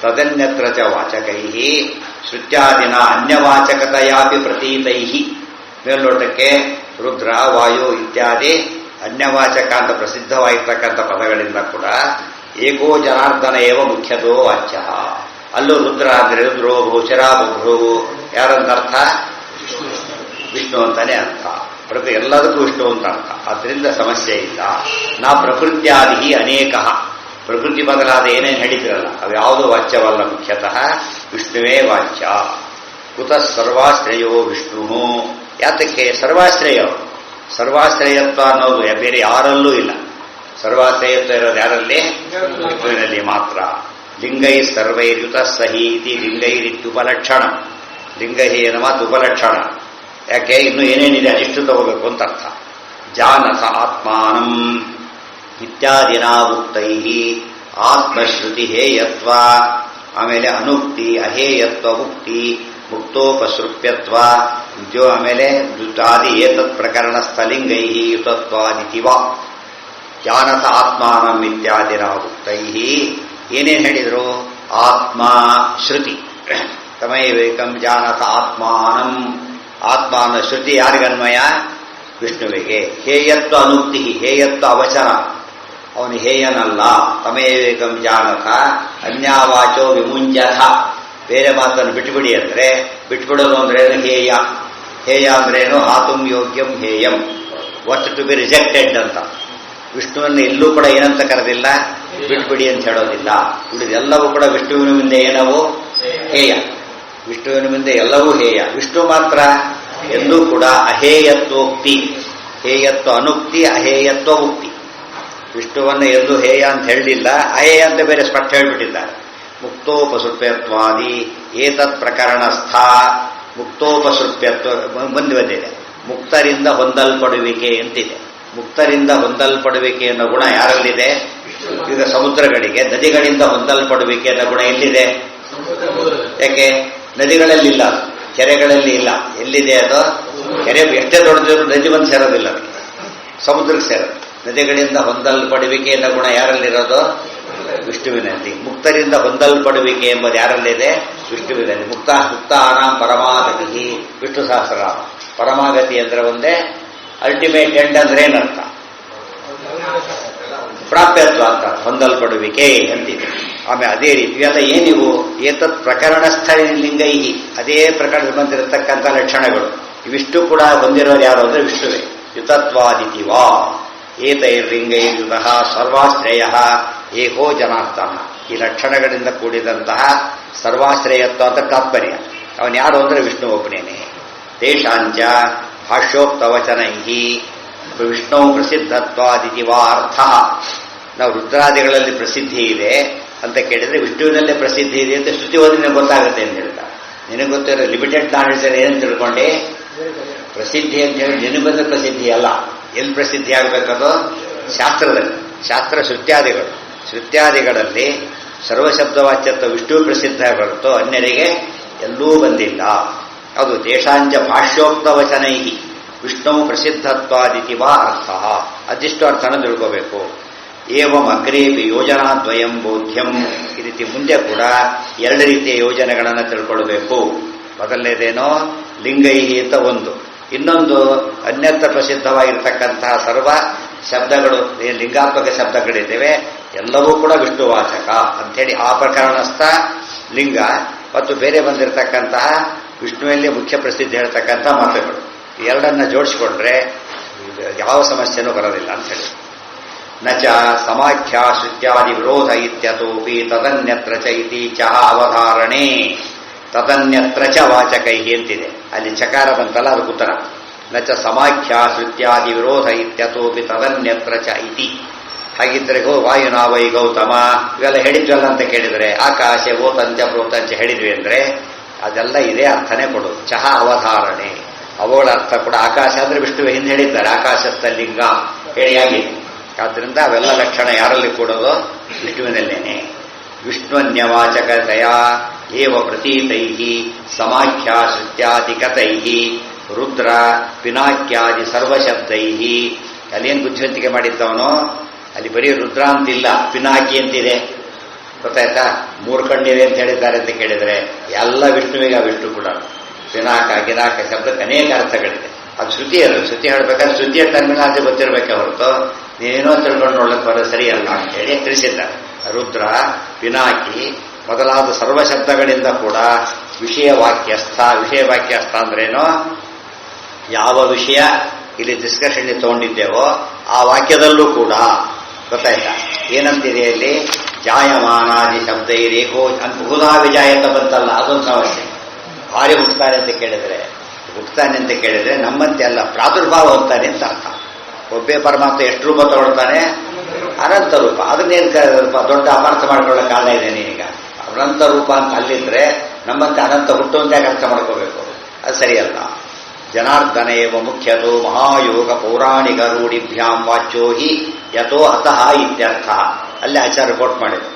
ತದನ್ಯತ್ರ ಚ ವಾಚಕೈ ಶ್ರುತ್ಯಾದಿನ ಅನ್ಯವಾಚಕತೆಯಾಪಿ ಪ್ರತೀತೈ ಮೇಲ್ನೋಟಕ್ಕೆ ರುದ್ರ ವಾಯು ಇತ್ಯಾದಿ ಅನ್ಯವಾಚಕ ಅಂತ ಪ್ರಸಿದ್ಧವಾಗಿರ್ತಕ್ಕಂಥ ಪದಗಳಿಂದ ಕೂಡ ಏಕೋ ಜನಾರ್ದನ ಏವ ಮುಖ್ಯತೋ ವಾಚ್ಯ. ಅಲ್ಲೂ ರುದ್ರ ಅಂದ್ರೆ ರುದ್ರೋ ಬಹುಶರ ಬಭ್ರುವು ಯಾರಂತ ಅರ್ಥ? ವಿಷ್ಣು ಅಂತಾನೆ ಅರ್ಥ. ಪ್ರತಿ ಎಲ್ಲದಕ್ಕೂ ವಿಷ್ಣು ಅಂತ ಅರ್ಥ. ಅದರಿಂದ ಸಮಸ್ಯೆ ಇಲ್ಲ. ನಾ ಪ್ರಕೃತ್ಯಾದಿ ಅನೇಕ ಪ್ರಕೃತಿ ಬದಲಾದ ಏನೇನು ಹೇಳಿದ್ರಲ್ಲ ಅವು ಯಾವುದೂ ವಾಚ್ಯವಲ್ಲ. ಮುಖ್ಯತಃ ವಿಷ್ಣುವೇ ವಾಚ್ಯ. ಕುತಃ ಸರ್ವಾಶ್ರಯೋ ವಿಷ್ಣು. ಯಾತಕ್ಕೆ ಸರ್ವಾಶ್ರಯ? ಸರ್ವಾಶ್ರಯತ್ವ ಅನ್ನೋದು ಬೇರೆ ಯಾರಲ್ಲೂ ಇಲ್ಲ. ಸರ್ವಾಶ್ರಯತ್ವ ಇರೋದು ಯಾರಲ್ಲಿ? ವಿಷ್ಣುವಿನಲ್ಲಿ ಮಾತ್ರ. ಲಿಂಗೈ ಸರ್ವೈರ್ಯುತ ಸಹಿ ಇತಿ ಲಿಂಗೈರಿತ್ಯುಪಲಕ್ಷಣ. ಲಿಂಗಹಿ ಎನ್ನುವ ಉಪಲಕ್ಷಣ. ಯಾಕೆ ಇನ್ನು ಏನೇನಿದೆ ಅದಿಷ್ಟು ತಗೋಬೇಕು ಅಂತ ಅರ್ಥ. ಜಾನಸ ಆತ್ಮಾನಂ ಇತ್ಯಾದಿನ ಉಕ್ತೈ ಆತ್ಮಶ್ರುತಿ ಹೇಯತ್ವ, ಆಮೇಲೆ ಅನುಕ್ತಿ ಅಹೇಯತ್ವ ಉಕ್ತಿ ಮುಕ್ತೋಪಸೃಪ್ಯತ್ವ ಆಮೇಲೆ ಆದಿ ಏತತ್ ಪ್ರಕರಣ ಸ್ಥಲಿಂಗೈ ಯುತತ್ವಾದಿತಿವ. ಜಾನಸ ಆತ್ಮಾನಂ ಇತ್ಯಾದಿನ ಉಕ್ತೈ ಏನೇನು ಹೇಳಿದರು? ಆತ್ಮ ಶ್ರುತಿ ತಮೈವೇಕಂ ಜಾನಸ ಆತ್ಮಾನಂ. ಆತ್ಮಾನ ಶ್ರುತಿ ಯಾರಿಗನ್ವಯ? ವಿಷ್ಣುವಿಗೆ. ಹೇಯತ್ವ ಅನುಕ್ತಿ, ಹೇಯತ್ವ ಅವಚನ, ಅವನು ಹೇಯನಲ್ಲ. ತಮೇವೇಕಂ ಜಾನಥ ಅನ್ಯಾವಾಚೋ ವಿಮುಂಜಥ. ಬೇರೆ ಮಾತನ್ನು ಬಿಟ್ಟುಬಿಡಿ ಅಂದರೆ, ಬಿಟ್ಬಿಡೋದು ಅಂದ್ರೇನು? ಹೇಯ. ಹೇಯ ಅಂದ್ರೇನು? ಹಾತುಂ ಯೋಗ್ಯಂ ಹೇಯಂ, ವಾಟ್ ಟು ಬಿ ರಿಜೆಕ್ಟೆಡ್ ಅಂತ. ವಿಷ್ಣುವನ್ನು ಎಲ್ಲೂ ಕೂಡ ಏನಂತ ಕರೆದಿಲ್ಲ, ಬಿಟ್ಬಿಡಿ ಅಂತ ಹೇಳೋದಿಲ್ಲ. ಉಳಿದೆಲ್ಲವೂ ಕೂಡ ವಿಷ್ಣುವಿನ ಮುಂದೆ ಏನವು? ಹೇಯ. ವಿಷ್ಣುವಿನ ಮುಂದೆ ಎಲ್ಲವೂ ಹೇಯ. ವಿಷ್ಣು ಮಾತ್ರ ಎಂದೂ ಕೂಡ ಅಹೇಯತ್ವೋಕ್ತಿ, ಹೇಯತ್ವ ಅನುಕ್ತಿ ಅಹೇಯತ್ವ ಉಕ್ತಿ. ವಿಷ್ಣುವನ್ನು ಎಂದೂ ಹೇಯ ಅಂತ ಹೇಳಲಿಲ್ಲ, ಅಹೇಯ ಅಂತ ಬೇರೆ ಸ್ಪಷ್ಟ ಹೇಳಿಬಿಟ್ಟಿದ್ದಾರೆ. ಮುಕ್ತೋಪಸೃಪ್ಯತ್ವಾದಿ ಏತತ್ ಪ್ರಕರಣಸ್ಥ. ಮುಕ್ತೋಪಸೃಪ್ಯತ್ವ ಬಂದಿದೆ. ಮುಕ್ತರಿಂದ ಹೊಂದಲ್ಪಡುವಿಕೆ ಅಂತಿದೆ. ಮುಕ್ತರಿಂದ ಹೊಂದಲ್ಪಡುವಿಕೆ ಅನ್ನೋ ಗುಣ ಯಾರಲ್ಲಿದೆ? ಈಗ ಸಮುದ್ರಗಳಿಗೆ, ನದಿಗಳಿಂದ ಹೊಂದಲ್ಪಡುವಿಕೆ ಅನ್ನೋ ಗುಣ ಎಲ್ಲಿದೆ? ಯಾಕೆ? ನದಿಗಳಲ್ಲಿಲ್ಲ, ಕೆರೆಗಳಲ್ಲಿ ಇಲ್ಲ. ಎಲ್ಲಿದೆ ಅದು? ಕೆರೆ ಎಷ್ಟೇ ದೊಡ್ಡದಿದ್ರು ನದಿ ಬಂದು ಸೇರೋದಿಲ್ಲ, ಅದಕ್ಕೆ ಸಮುದ್ರಕ್ಕೆ ಸೇರೋದು. ನದಿಗಳಿಂದ ಹೊಂದಲ್ಪಡುವಿಕೆ ಅನ್ನೋ ಗುಣ ಯಾರಲ್ಲಿರೋದು? ವಿಷ್ಣುವಿನಲ್ಲಿ. ಮುಕ್ತರಿಂದ ಹೊಂದಲ್ಪಡುವಿಕೆ ಎಂಬುದು ಯಾರಲ್ಲಿದೆ? ವಿಷ್ಣುವಿನಲ್ಲಿ. ಮುಕ್ತಾನಾಂ ಪರಮಾಗತಿ, ವಿಷ್ಣು ಸಹಸ್ರನಾಮ. ಪರಮಾಗತಿ ಅಂದ್ರೆ ಒಂದೇ, ಅಲ್ಟಿಮೇಟ್ ಎಂಡ್ ಅಂದ್ರೆ ಏನರ್ಥ? ಪ್ರಾಪ್ಯತ್ವ ಅಂತ, ಹೊಂದಲ್ಪಡುವಿಕೆ ಅಂತಿದೆ. ಆಮೇಲೆ ಅದೇ ರೀತಿ ಇವೆಲ್ಲ ಏನಿವು? ಏತತ್ ಪ್ರಕರಣ ಸ್ಥಳ ಲಿಂಗೈ, ಅದೇ ಪ್ರಕರಣದಲ್ಲಿ ಬಂದಿರತಕ್ಕಂಥ ಲಕ್ಷಣಗಳು. ಇವಿಷ್ಟು ಕೂಡ ಹೊಂದಿರೋರು ಯಾರು ಅಂದ್ರೆ ವಿಷ್ಣುವೇ. ಯುತತ್ವಾದಿತಿವಾ ಏತೈರ್ಲಿಂಗೈರ್ಯುತಃ ಸರ್ವಾಶ್ರಯ ಏಕೋ ಜನಾರ್ದನ. ಈ ಲಕ್ಷಣಗಳಿಂದ ಕೂಡಿದಂತಹ ಸರ್ವಾಶ್ರಯತ್ವ ಅಂತ ತಾತ್ಪರ್ಯ. ಅವನು ಯಾರು ಅಂದ್ರೆ ವಿಷ್ಣು ಒಬ್ಬನೇನೆ. ತೇಷಾಂಚ ಭಾಷ್ಯೋಕ್ತವಚನೈ ವಿಷ್ಣು ಪ್ರಸಿದ್ಧತ್ವಾದಿತಿವಾ ಅರ್ಥ. ನಾವು ರುದ್ರಾದಿಗಳಲ್ಲಿ ಪ್ರಸಿದ್ಧಿ ಇದೆ ಅಂತ ಕೇಳಿದ್ರೆ ವಿಷ್ಣುವಿನಲ್ಲೇ ಪ್ರಸಿದ್ಧಿ ಇದೆ ಅಂತ ಶ್ರುತಿ ಓದಿ ನಿನಗೆ ಗೊತ್ತಾಗುತ್ತೆ ಅಂತ ಹೇಳ್ತಾರೆ. ನಿನಗೆ ಗೊತ್ತಿರೋ ಲಿಮಿಟೆಡ್ ನಾಲೆಡ್ಜ್ ಏನು ತಿಳ್ಕೊಂಡೆ? ಪ್ರಸಿದ್ಧಿ ಅಂತ ಹೇಳಿ ನಿನಗೆ ಬಂದ ಪ್ರಸಿದ್ಧಿ ಅಲ್ಲ. ಎಲ್ಲಿ ಪ್ರಸಿದ್ಧಿ ಆಗಬೇಕದು? ಶಾಸ್ತ್ರದಲ್ಲಿ. ಶಾಸ್ತ್ರ ಶ್ರುತ್ಯಾದಿಗಳು. ಶ್ರುತ್ಯಾದಿಗಳಲ್ಲಿ ಸರ್ವಶಬ್ದವಾಚ್ಯತ್ವ ವಿಷ್ಣು ಪ್ರಸಿದ್ಧ ಹೊರತು ಅನ್ಯರಿಗೆ ಎಲ್ಲೂ ಬಂದಿಲ್ಲ. ಅದು ದೇಶಾಂಚ ಭಾಷ್ಯೋಕ್ತ ವಚನೈ ವಿಷ್ಣು ಪ್ರಸಿದ್ಧತ್ವಾದಿತಿವಾ ಅರ್ಥ. ಅದಿಷ್ಟು ಅರ್ಥನ ತಿಳ್ಕೋಬೇಕು. ಏವಂ ಅಗ್ರೇಪಿ ಯೋಜನಾದ್ವಯಂ ಬೋಧ್ಯಂ. ಈ ರೀತಿ ಮುಂದೆ ಕೂಡ ಎರಡು ರೀತಿಯ ಯೋಜನೆಗಳನ್ನು ತಿಳ್ಕೊಳ್ಬೇಕು. ಮೊದಲನೇದೇನೋ ಲಿಂಗೈಹಿ ಅಂತ ಒಂದು, ಇನ್ನೊಂದು ಅನ್ಯತ್ರ ಪ್ರಸಿದ್ಧವಾಗಿರ್ತಕ್ಕಂತಹ ಸರ್ವ ಶಬ್ದಗಳು, ಲಿಂಗಾತ್ಮಕ ಶಬ್ದಗಳಿದ್ದೇವೆ, ಎಲ್ಲವೂ ಕೂಡ ವಿಷ್ಣುವಾಚಕ ಅಂಥೇಳಿ ಆ ಪ್ರಕರಣಸ್ಥ ಲಿಂಗ ಮತ್ತು ಬೇರೆ ಬಂದಿರತಕ್ಕಂತಹ ವಿಷ್ಣುವಲ್ಲಿ ಮುಖ್ಯ ಪ್ರಸಿದ್ಧಿ ಹೇಳ್ತಕ್ಕಂಥ ಮಾತುಗಳು. ಎರಡನ್ನ ಜೋಡಿಸಿಕೊಂಡ್ರೆ ಯಾವ ಸಮಸ್ಯೆನೂ ಬರೋದಿಲ್ಲ ಅಂತ ಹೇಳಿ. ನಚ ಸಮಾಖ್ಯ ಶ್ರುತ್ಯಾದಿ ವಿರೋಧ ಇತ್ಯತೋಪಿ ತದನ್ಯತ್ರ ಚ ಇತಿ ಚ ಅವಧಾರಣೆ. ತದನ್ಯತ್ರ ಚ ವಾಚಕೈ ಅಂತಿದೆ, ಅಲ್ಲಿ ಚಕಾರ ಬಂತಲ್ಲ ಅದಕ್ಕೆ ಉತ್ತರ. ನಚ ಸಮಾಖ್ಯ ಶ್ರುತ್ಯಾದಿ ವಿರೋಧ ಇತ್ಯತೋಪಿ ತದನ್ಯತ್ರ ಚ ಇತಿ. ಹಾಗಿದ್ರೆ ವಾಯುನಾ ವೈ ಗೌತಮ ಇವೆಲ್ಲ ಹೇಳಿದ್ವಲ್ಲ ಅಂತ ಕೇಳಿದರೆ, ಆಕಾಶ ಓತಂಚ ಪ್ರೋತಂಚ ಹೇಳಿದ್ವಿ ಅಂದರೆ ಅದೆಲ್ಲ ಇದೇ ಅರ್ಥನೇ ಕೊಡೋದು. ಚಹ ಅವಧಾರಣೆ, ಅವುಗಳ ಅರ್ಥ ಕೂಡ ಆಕಾಶ ಅಂದ್ರೆ ವಿಷ್ಣುವೆ ಹಿಂದೆ ಹೇಳಿದ್ದಾರೆ, ಆಕಾಶಸ್ಥ ಲಿಂಗ ಹೇಳಿಯಾಗಿದೆ. ಆದ್ದರಿಂದ ಅವೆಲ್ಲ ಲಕ್ಷಣ ಯಾರಲ್ಲಿ ಕೊಡೋದು? ವಿಷ್ಣುವಿನಲ್ಲೇನೆ. ವಿಷ್ಣುನ್ಯವಾಚಕತೆಯ ಏವ ಪ್ರತೀತೈ ಸಮಾಖ್ಯ ಶ್ರುತ್ಯಾದಿಕತೈ ರುದ್ರ ಪಿನಾಕ್ಯಾದಿ ಸರ್ವಶಬ್ದೈ. ಅಲ್ಲೇನು ಬುದ್ಧಿವಂತಿಕೆ ಮಾಡಿದ್ದವನು? ಅಲ್ಲಿ ಬರೀ ರುದ್ರ ಅಂತಿಲ್ಲ, ಪಿನಾಕಿ ಅಂತಿದೆ, ಗೊತ್ತಾಯ್ತಾ? 3 ಕಣ್ಣಿದೆ ಅಂತ ಹೇಳಿದ್ದಾರೆ ಅಂತ ಕೇಳಿದರೆ ಎಲ್ಲ ವಿಷ್ಣುವಿಗೆ ಆ ವಿಷ್ಣು ಕೂಡ. ಪಿನಾಕ ಗಿನಾಕ ಶಬ್ದಕ್ಕೆ ಅನೇಕ ಅರ್ಥಗಳಿದೆ. ಅದು ಶ್ರುತಿ, ಅದು ಶ್ರುತಿ ಹೇಳ್ಬೇಕಾದ್ರೆ ಶ್ರುತಿಯ ಟರ್ಮಿನಾಲಜಿ ಗೊತ್ತಿರಬೇಕೆ ಹೊರತು ನೀನೇನೋ ತಿಳ್ಕೊಂಡು ನೋಡ್ಲಿಕ್ಕೆ ಬರೋ ಸರಿಯಲ್ಲ ಅಂತೇಳಿ ತಿಳಿಸಿದ್ದಾರೆ. ರುದ್ರ, ಪಿನಾಕಿ ಮೊದಲಾದ ಸರ್ವ ಶಬ್ದಗಳಿಂದ ಕೂಡ ವಿಷಯ ವಾಕ್ಯಸ್ಥ. ವಿಷಯ ವಾಕ್ಯಸ್ಥ ಅಂದ್ರೇನೋ, ಯಾವ ವಿಷಯ ಇಲ್ಲಿ ಡಿಸ್ಕಷನ್ ತಗೊಂಡಿದ್ದೇವೋ ಆ ವಾಕ್ಯದಲ್ಲೂ ಕೂಡ, ಗೊತ್ತಾಯ್ತಾ? ಏನಂತಿದೆ ಇಲ್ಲಿ? ಜಾಯಮಾನಾದಿ ಶಬ್ದ ರೇಖೋ ಅಂತ ಬಹುಧಾ ವಿಜಾಯತ ಬಂತಲ್ಲ, ಅದೊಂದು ಸಮಸ್ಯೆ. ಭಾರಿ ಹುಟ್ಟುತ್ತಾನೆ ಅಂತ ಕೇಳಿದ್ರೆ ನಮ್ಮಂತೆ ಅಲ್ಲ, ಪ್ರಾದುರ್ಭಾವ ಹೊಂತಾನೆ ಅಂತ ಅರ್ಥ. ಒಬ್ಬೇ ಪರಮಾತ್ಮ ಎಷ್ಟು ರೂಪ ತಗೊಳ್ತಾನೆ? ಅನಂತ ರೂಪ. ಅದನ್ನೇನು ದೊಡ್ಡ ಅಪಾರ್ಥ ಮಾಡ್ಕೊಳ್ಳೋ ಕಾರಣ ಇದೆ ನೀನೀಗ. ಅನಂತ ರೂಪ ಅಂತ ಅಲ್ಲಿದ್ರೆ ನಮ್ಮಂತೆ ಅನಂತ ಹುಟ್ಟು ಅಂತ ಅರ್ಥ ಮಾಡ್ಕೋಬೇಕು, ಅದು ಸರಿಯಲ್ಲ. ಜನಾರ್ದನ ಏವ ಮುಖ್ಯತೋ ಮಹಾಯೋಗ ಪೌರಾಣಿಕ ರೂಢಿಭ್ಯಾಂ ವಾಚ್ಯೋ ಹಿ ಯಥೋ ಅತಃ ಇತ್ಯರ್ಥ. ಅಲ್ಲಿ ಆಚಾರ್ಯ ಕೋಟ್ ಮಾಡಿದ್ರು.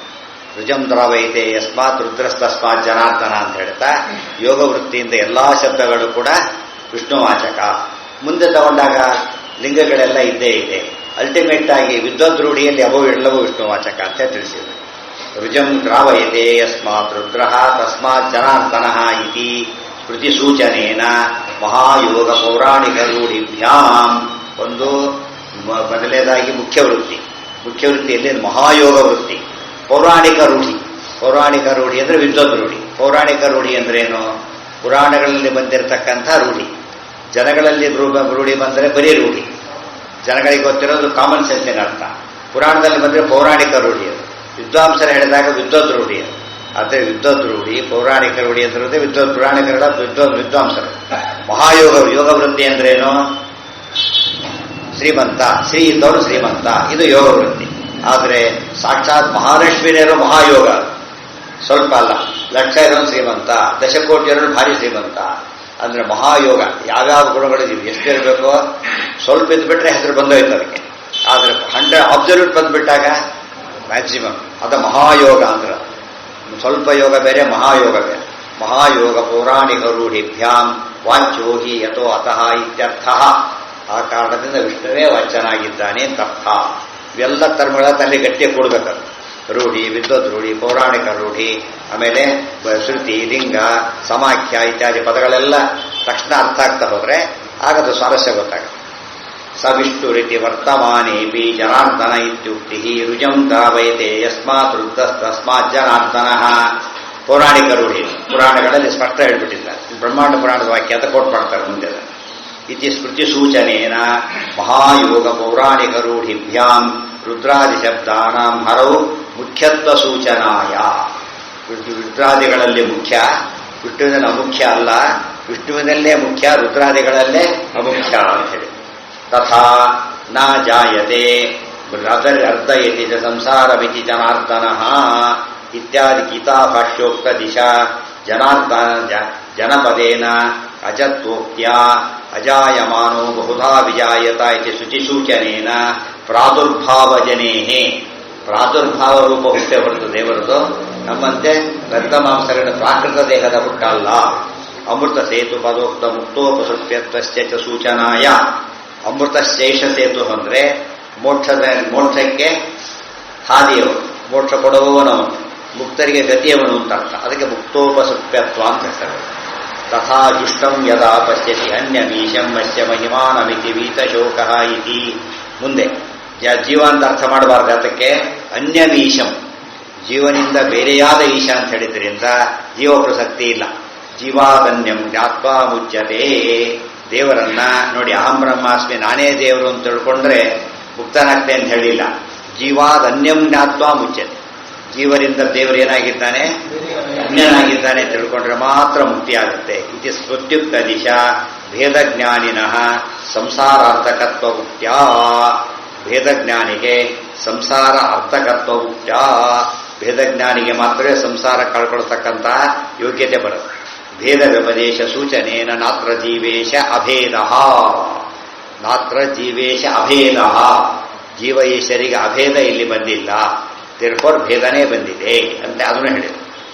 ರುಜಂ ದ್ರಾವೈತೆ ಯಸ್ಮಾತ್ ರುದ್ರಸ್ತಸ್ಮಾತ್ ಜನಾರ್ದನ ಅಂತ ಹೇಳ್ತಾ ಯೋಗ ವೃತ್ತಿಯಿಂದ ಎಲ್ಲಾ ಶಬ್ದಗಳು ಕೂಡ ವಿಷ್ಣುವಾಚಕ. ಮುಂದೆ ತಗೊಂಡಾಗ ಲಿಂಗಗಳೆಲ್ಲ ಇದ್ದೇ ಇದೆ. ಅಲ್ಟಿಮೇಟ್ ಆಗಿ ವಿದ್ವದ್ರೂಢಿಯಲ್ಲಿ ಎಲ್ಲವೂ ವಿಷ್ಣುವಾಚಕ ಅಂತ ತಿಳಿಸಿದ್ರು. ರುಜಂ ದ್ರಾವಯತೆ ಯಸ್ಮಾತ್ ರುದ್ರ ತಸ್ಮಾತ್ ಜನಾರ್ದನ ಇತಿ ಸ್ಮೃತಿ ಸೂಚನೇನ ಮಹಾಯೋಗ ಪೌರಾಣಿಕ ರೂಢಿಭ್ಯಾಂ. ಒಂದು ಮೊದಲನೇದಾಗಿ ಮುಖ್ಯ ವೃತ್ತಿಯಲ್ಲಿ ಮಹಾಯೋಗ ವೃತ್ತಿ. ಪೌರಾಣಿಕ ರೂಢಿ ಅಂದರೆ ವಿದ್ವದ್ ರೂಢಿ. ಪೌರಾಣಿಕ ರೂಢಿ ಅಂದ್ರೇನು? ಪುರಾಣಗಳಲ್ಲಿ ಬಂದಿರತಕ್ಕಂಥ ರೂಢಿ. ಜನಗಳಲ್ಲಿ ರೂಢಿ ಬಂದರೆ ಬರೀ ರೂಢಿ, ಜನಗಳಿಗೆ ಗೊತ್ತಿರೋದು ಕಾಮನ್ ಸೆನ್ಸಿನ ಅರ್ಥ. ಪುರಾಣದಲ್ಲಿ ಬಂದರೆ ಪೌರಾಣಿಕ ರೂಢಿ ಅದು. ವಿದ್ವಾಂಸರು ಹೇಳಿದಾಗ ವಿದ್ವದ್ ರೂಢಿ ಅದು. ಆದರೆ ವಿದ್ವದ್ ರೂಢಿ, ಪೌರಾಣಿಕ ರೂಢಿ ಅಂತಿರುತ್ತೆ. ಪುರಾಣಿಕರ ವಿದ್ವಾಂಸರು. ಮಹಾಯೋಗ ಯೋಗ ವೃತ್ತಿ ಅಂದ್ರೇನು? ಶ್ರೀಮಂತ, ಶ್ರೀ ಇದ್ದವರು ಶ್ರೀಮಂತ, ಇದು ಯೋಗ ವೃತ್ತಿ. ಆದರೆ ಸಾಕ್ಷಾತ್ ಮಹಾಲಕ್ಷ್ಮೀನೇರು ಮಹಾಯೋಗ, ಸ್ವಲ್ಪ ಅಲ್ಲ, ಲಕ್ಷ ಇರೋನು ಶ್ರೀಮಂತ, ದಶಕೋಟಿ ಇರೋನು ಭಾರಿ ಶ್ರೀಮಂತ. ಅಂದ್ರೆ ಮಹಾಯೋಗ. ಯಾವ್ಯಾವ ಗುಣಗಳಿದ್ದೀವಿ, ಎಷ್ಟಿರಬೇಕೋ ಸ್ವಲ್ಪ ಇದ್ಬಿಟ್ರೆ ಹೆಸರು ಬಂದೋಯ್ತು ಅದಕ್ಕೆ. ಆದರೆ 100 ಅಬ್ಸಲ್ಯೂಟ್ ಬಂದ್ಬಿಟ್ಟಾಗ ಮ್ಯಾಕ್ಸಿಮಮ್, ಅದು ಮಹಾಯೋಗ ಅಂದ್ರೆ. ಸ್ವಲ್ಪ ಯೋಗ ಬೇರೆ, ಮಹಾಯೋಗ ಬೇರೆ. ಮಹಾಯೋಗ ಪೌರಾಣಿಕ ರೂಢಿಭ್ಯಾಂ ವಾಚ್ಯೋ ಹಿ ಯಥೋ ಅತಃ ಇತ್ಯರ್ಥ. ಆ ಕಾರಣದಿಂದ ವಿಷ್ಣುವೇ ವಾಚ್ಯನಾಗಿದ್ದಾನೆ ಅಂತ ಅರ್ಥ. ಇವೆಲ್ಲ ಧರ್ಮಗಳ ತಲೆ ಗಟ್ಟಿಗೆ ಕೊಡ್ಬೇಕದು. ರೂಢಿ, ವಿದ್ವದ್ ರೂಢಿ, ಪೌರಾಣಿಕ ರೂಢಿ, ಆಮೇಲೆ ಶ್ರುತಿ, ಲಿಂಗ, ಸಮಾಖ್ಯ ಇತ್ಯಾದಿ ಪದಗಳೆಲ್ಲ ತಕ್ಷಣ ಅರ್ಥ ಆಗ್ತಾ ಹೋದ್ರೆ ಆಗದು ಸ್ವಾರಸ್ಯ ಗೊತ್ತಾಗುತ್ತೆ. ಸವಿಷ್ಣು ರೀತಿ ವರ್ತಮಾನೇಪಿ ಜನಾರ್ದನ ಇತ್ಯುಕ್ತಿ ರುಜಂ ದಾವಯತೆ ಯಸ್ಮಾತ್ ರುದ್ರಸ್ತಸ್ಮಾತ್ ಜನಾರ್ದನ. ಪೌರಾಣಿಕ ರೂಢಿ ಪುರಾಣಗಳಲ್ಲಿ ಸ್ಪಷ್ಟ ಹೇಳ್ಬಿಟ್ಟಿದ್ದಾರೆ. ಬ್ರಹ್ಮಾಂಡ ಪುರಾಣದ ವಾಕ್ಯ ಅಂತ ಕೋಟ್ ಮಾಡ್ತಾರೆ ಮುಂದೆ. ಇತಿ ಸ್ಮೃತಿ ಸೂಚನೇನ ಮಹಾಯೋಗ ಪೌರಾಣಿಕ ರೂಢಿಭ್ಯಾಂ ರುದ್ರಾದಿ ಶಬ್ದಾನಾಂ ಹರವು ಮುಖ್ಯತ್ವ ಸೂಚನಾಯ. ರುದ್ರಾದಿಗಳಲ್ಲಿ ಮುಖ್ಯ, ವಿಷ್ಣುವಿನಲ್ಲಿ ಅಮುಖ್ಯ ಅಲ್ಲ. ವಿಷ್ಣುವಿನಲ್ಲೇ ಮುಖ್ಯ, ರುದ್ರಾದಿಗಳಲ್ಲೇ ಅಮುಖ್ಯ ಅಂತ ಹೇಳಿ. ತಥಾ ನ ಜಾಯತೆ ಅರ್ಧಯತಿ ಚ ಸಂಸಾರಮಿತಿ ಜನಾರ್ದನಃ ಇತ್ಯಾದಿ ಗೀತಾಭಾಷ್ಯೋಕ್ತ ದಿಶಾ ಜನಪದೇನ ಅಜತ್ವೋಕ್ತ್ಯ ಅಜಾಯಮಾನೋ ಬಹುಧಾ ವಿಜಾಯತ ಇತಿ ಶುಚಿಸೂಚನೇನ ಪ್ರಾದುರ್ಭಾವಜನೇಃ. ಪ್ರಾದುರ್ಭಾವ ರೂಪ ಹುಟ್ಟೆ ಹೊರತು ದೇವರದು ನಮ್ಮಂತೆ ರಕ್ತ ಮಾಂಸಗಳ ಪ್ರಾಕೃತ ದೇಹದ ಹುಟ್ಟಲ್ಲ. ಅಮೃತ ಸೇತು ಪದೋಕ್ತ ಮುಕ್ತೋಪಸುಪ್ಯತ್ವಶ್ಚ ಚ ಸೂಚನಾಯ. ಅಮೃತ ಶೇಷ ಸೇತು ಅಂದ್ರೆ ಮೋಕ್ಷಕ್ಕೆ ಹಾದಿಯವರು, ಮೋಕ್ಷ ಕೊಡುವವನವನು, ಮುಕ್ತರಿಗೆ ಗತಿಯವನು ಅಂತ ಅರ್ಥ. ಅದಕ್ಕೆ ಮುಕ್ತೋಪಸುಪ್ಯತ್ವ ಅಂತ ಹೆಸರು. ತಥಾ ಜುಷ್ಟಂ ಯದಾ ಪಶ್ಯತಿ ಅನ್ಯಮೀಶಂ ಅಸ್ಯ ಮಹಿಮಾನಮಿತಿ ವೀತಶೋಕಃ ಇತಿ. ಮುಂದೆ ಜೀವ ಅಂತ ಅರ್ಥ ಮಾಡಬಾರ್ದು. ಅದಕ್ಕೆ ಅನ್ಯಮೀಶಂ, ಜೀವನಿಂದ ಬೇರೆಯಾದ ಈಶ ಅಂತ ಹೇಳಿದ್ರಿಂದ ಜೀವ ಪ್ರಸಕ್ತಿ ಇಲ್ಲ. ಜೀವಾದನ್ಯಂ ಜ್ಞಾತ್ವಾ ಮುಚ್ಯತೆ. ದೇವರನ್ನ ನೋಡಿ, ಅಹಂ ಬ್ರಹ್ಮಾಸ್ಮಿ, ನಾನೇ ದೇವರು ಅಂತ ತಿಳ್ಕೊಂಡ್ರೆ ಮುಕ್ತನಾಗ್ತೆ ಅಂತ ಹೇಳಿಲ್ಲ. ಜೀವಾದನ್ಯಂ ಜ್ಞಾತ್ವಾ ಮುಚ್ಯತೆ. ಜೀವರಿಂದ ದೇವರು ಏನಾಗಿದ್ದಾನೆ? ಅನ್ಯನಾಗಿದ್ದಾನೆ ತಿಳ್ಕೊಂಡ್ರೆ ಮಾತ್ರ ಮುಕ್ತಿ ಆಗುತ್ತೆ. ಇತಿ ಸ್ಮೃತ್ಯುಕ್ತ ದಿಶಾ ಭೇದಜ್ಞಾನಿನಃ ಸಂಸಾರಾರ್ಥಕತ್ವ ಮುಕ್ತ್ಯ. ಭೇದಜ್ಞಾನಿಗೆ ಸಂಸಾರ ಅರ್ಥಕತ್ವ ಮುಕ್ತ್ಯ. ಭೇದಜ್ಞಾನಿಗೆ ಮಾತ್ರವೇ ಸಂಸಾರ ಕಳ್ಕೊಳ್ತಕ್ಕಂತಹ ಯೋಗ್ಯತೆ ಬರುತ್ತೆ. ಭೇದ ವ್ಯಪದೇಶ ಸೂಚನೇನ ನಾತ್ರ ಜೀವೇಶ ಅಭೇದ. ನಾತ್ರ ಜೀವೇಶ ಅಭೇದ. ಜೀವ ಈಶ್ವರಿಗೆ ಅಭೇದ ಇಲ್ಲಿ ಬಂದಿಲ್ಲ, ತಿರ್ಕೋರ್ ಭೇದನೇ ಬಂದಿದೆ ಅಂತ ಅದನ್ನು ಹೇಳಿದರು.